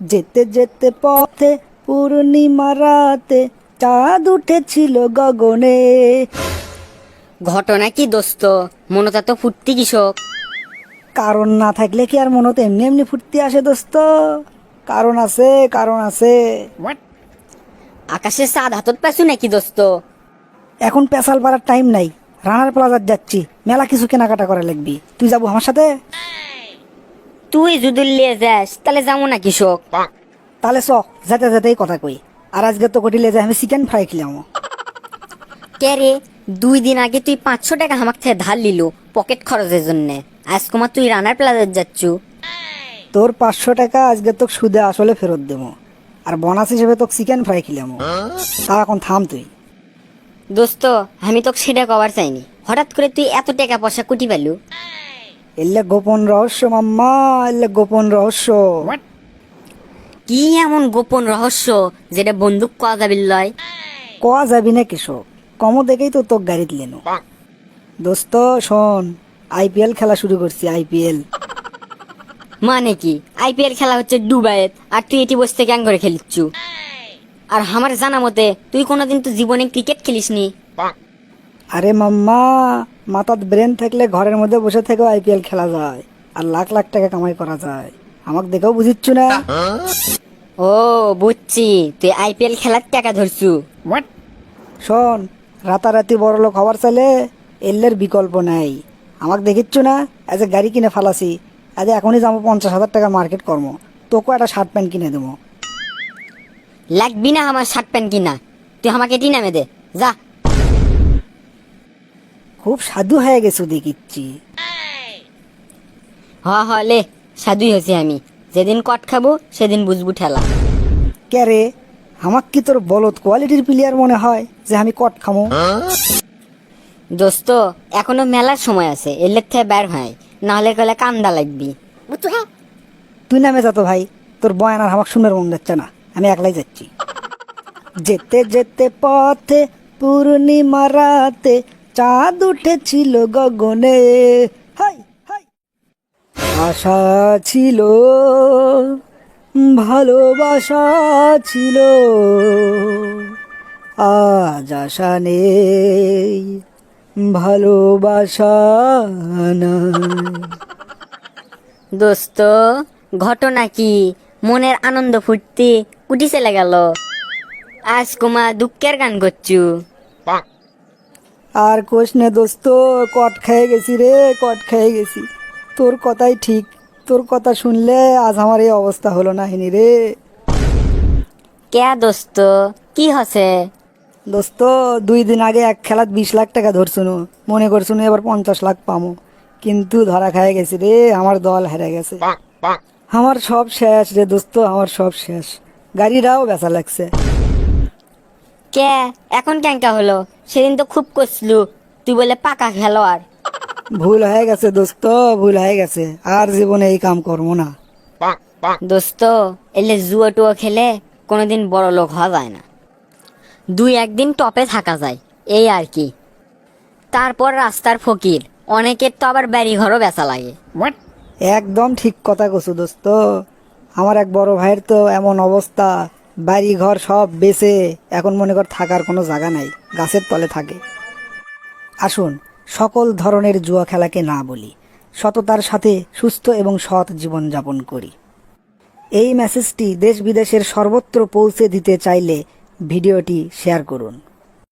যেতে যেতে পথে পূর্ণিমা রাতে চাঁদ উঠেছিল গগনে। ঘটনা কি দোস্ত? মনটা তো ফুর্তি কৃষক। কারণ না থাকলে কি আর মনত এমনি এমনি ফুর্তি আসে দোস্ত? কারণ আছে, কারণ আছে। আকাশে চাঁদ হাতত পাইছু নাকি দোস্ত? এখন পেশাল পাড়ার টাইম নাই, রানার প্লাজার যাচ্ছি, মেলা কিছু কেনাকাটা করা লাগবি। তুই যাবো আমার সাথে? তুই যদি লিয়ে যাস তাহলে যাবো না কৃষক। তাহলে যেতে যেতেই কথা কই। আর আজকে তো কটিলে যে আমি চিকেন ফ্রাই খেলাম। কে রে, 2 দিন আগে তুই 500 টাকা হামাক থেকে ধার লিলু পকেট খরচের জন্য। আজ কুমার তুই রানার প্লাজার যাচ্ছু। তোর 500 টাকা আজকে তোকে সুদে আসলে ফেরত দেবো, আর বোনাস হিসেবে তোকে চিকেন ফ্রাই খেলাম। তা এখন থাম তুই। দোস্ত, আমি তোকে সেটা কবার চাইনি, হঠাৎ করে তুই এত টাকা পয়সা কুটি পেলু? এলে গোপন রহস্য মাম্মা, এলে গোপন রহস্য। কি এমন গোপন রহস্য যেটা বন্দুক কওয়া যাবে লয়? কোয়া যাবি না কৃষক, কমো দেখেই তো তোকে গাড়ি দিলেন। দোস্ত শোন, আইপিএল খেলা শুরু করছি, আইপিএল। মানে কি? আইপিএল খেলা হচ্ছে দুবাইত, আর তুই এটি বসে থেকে করে খেলিচ্ছু। আর আমার জানা মতে তুই কোনোদিন তো জীবনে ক্রিকেট খেলিসনি। আরে মাম্মা, মাথার ব্রেন থাকলে ঘরের মধ্যে বসে থেকেও আইপিএল খেলা যায়, আর লাখ লাখ টাকা কামাই করা যায়। আমাকে দেখেও বুঝিচ্ছু না? ও বুঝছি, তুই আইপিএল খেলার টাকা ধরছু। শোন, রাতারাতি বড় লোক হওয়ার চাইলে এল্লের বিকল্প নাই। আমাকে দেখিচ্ছু না, আজ গাড়ি কিনে ফালাসি। আজ এখনই যাবো 50,000 টাকা মার্কেট কর্ম, তোকেও একটা শার্ট প্যান্ট কিনে দেবো। লাগবি না আমার শার্ট প্যান্ট কিনা, তুই আমাকে এটি নামে দে যা। খুব সাধু হয়ে গেছো দেখিচ্ছি। লে সাধুই হয়েছি আমি। যেদিন কট খাবো সেদিন বুঝবু ঠেলা। কে রে, আমাক কি তোর বলদ কোয়ালিটির প্লেয়ার মনে হয় যে আমি কট খামো? দোস্ত, এখনো মেলার সময় আছে, এলের থেকে বের হয়, নাহলে কলে কান্দা লাগবি। বুঝছো? হ্যাঁ, তুই নামে যা তো ভাই, তোর বয়ান আর আমাকে শুনের মন যাচ্ছে না, আমি একলাই যাচ্ছি। যেতে যেতে পথে পূর্ণিমা রাতে চাঁদ উঠেছিল গগনে। হাই হাই, আশা ছিল, ভালোবাসা ছিল, আজ আশা নেই, ভালোবাসা নাই। দোস্ত, ঘটনা কি? মনের আনন্দ ফুর্তি কুটি চলে গেল। আজ কুমা দুঃখের গান করছু। আর কোষ নে দোস্ত, কট খেয়ে গেছি রে, কট খেয়ে গেছি। তোর কথাই ঠিক, তোর কথা শুনলে আজ আমার এই অবস্থা হলো না হিনি রে। কে দোস্ত, কি হসে? দোস্ত, 2 দিন আগে এক খেলাত 20 লাখ টাকা ধরছুনু, মনে করছুনু এবার 50 লাখ পামো, কিন্তু ধরা খেয়ে গেছি রে, আমার দল হেরে গেছে। আমার সব শেষ রে দোস্ত, আমার সব শেষ। গাড়িটাও বেচা লাগছে। কে এখন ক্যাঙ্কা হলো? সেদিন তো খুব করছলু তুই বলে পাকা খেলোয়াড়। ভুল হয়ে গেছে দোস্ত, ভুল হয়ে গেছে, আর জীবনে এই কাম করবো না। দোস্ত, এলে জুয়া টুয়া খেলে কোনোদিন বড় লোক হওয়া যায় না। 2-1 দিন টপে থাকা যায়, এই আর কি। তারপর রাস্তার ফকির, অনেকের তো আবার বাড়ি ঘরও বেচা লাগে। একদম ঠিক কথা কছু দোস্ত। আমার এক বড় ভাইয়ের তো এমন অবস্থা, বাড়ি ঘর সব বেচে এখন মনে কর থাকার কোনো জায়গা নাই, গাছের তলে থাকে। আসুন, সকল ধরনের জুয়া খেলাকে না বলি, সততার সাথে সুস্থ এবং সৎ জীবনযাপন করি। এই মেসেজটি দেশ বিদেশের সর্বত্র পৌঁছে দিতে চাইলে ভিডিওটি শেয়ার করুন।